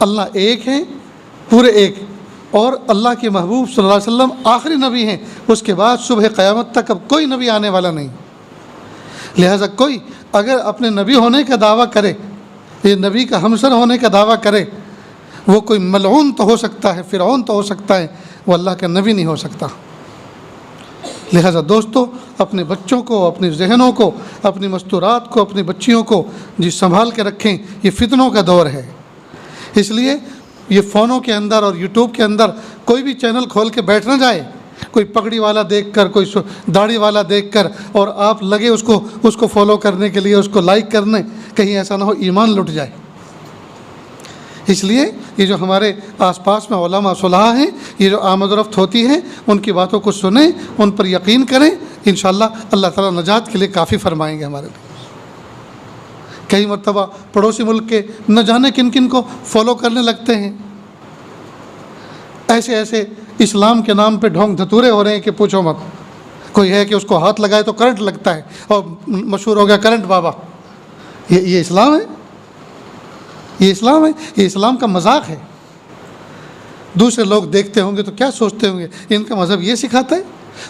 اللہ ایک ہے، پورے ایک، اور اللہ کے محبوب صلی اللہ علیہ وسلم آخری نبی ہیں، اس کے بعد صبح قیامت تک اب کوئی نبی آنے والا نہیں۔ لہٰذا کوئی اگر اپنے نبی ہونے کا دعویٰ کرے، یہ نبی کا ہمسر ہونے کا دعویٰ کرے، وہ کوئی ملعون تو ہو سکتا ہے، فرعون تو ہو سکتا ہے، وہ اللہ کا نبی نہیں ہو سکتا۔ لہٰذا دوستو، اپنے بچوں کو، اپنے ذہنوں کو، اپنی مستورات کو، اپنی بچیوں کو سنبھال کے رکھیں۔ یہ فتنوں کا دور ہے، اس لیے یہ فونوں کے اندر اور یوٹیوب کے اندر کوئی بھی چینل کھول کے بیٹھ نہ جائے، کوئی پگڑی والا دیکھ کر، کوئی داڑھی والا دیکھ کر، اور آپ لگے اس کو فالو کرنے کے لیے، اس کو لائک کرنے، کہیں ایسا نہ ہو ایمان لٹ جائے۔ اس لیے یہ جو ہمارے آس پاس میں علماء صلاح ہیں، یہ جو آمد و رفت ہوتی ہے، ان کی باتوں کو سنیں، ان پر یقین کریں، انشاءاللہ اللہ تعالیٰ نجات کے لیے کافی فرمائیں گے ہمارے لیے۔ کئی مرتبہ پڑوسی ملک کے نہ جانے کن کن کو فالو کرنے لگتے ہیں، ایسے ایسے اسلام کے نام پہ ڈھونگ دھتورے ہو رہے ہیں کہ پوچھو مت۔ کوئی ہے کہ اس کو ہاتھ لگائے تو کرنٹ لگتا ہے، اور مشہور ہو گیا کرنٹ بابا۔ یہ اسلام ہے؟ یہ اسلام ہے؟ یہ اسلام کا مذاق ہے۔ دوسرے لوگ دیکھتے ہوں گے تو کیا سوچتے ہوں گے، ان کا مذہب یہ سکھاتا ہے؟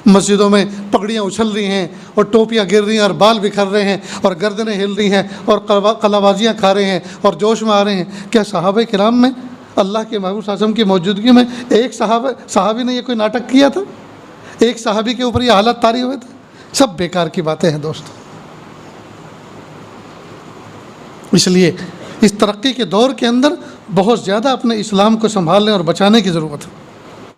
مسجدوں میں پگڑیاں اچھل رہی ہیں، اور ٹوپیاں گر رہی ہیں، اور بال بکھر رہے ہیں، اور گردنیں ہل رہی ہیں، اور قلابازیاں کھا رہے ہیں، اور جوش میں آ رہے ہیں۔ کیا صحابہ کرام میں، اللہ کے محبوب صلی اللہ علیہ وسلم کی موجودگی میں ایک صحابی نے یہ کوئی ناٹک کیا تھا؟ ایک صحابی کے اوپر یہ حالت طاری ہوئے تھے؟ سب بیکار کی باتیں ہیں دوستو۔ اس لیے اس ترقی کے دور کے اندر بہت زیادہ اپنے اسلام کو سنبھالنے اور بچانے کی ضرورت ہے۔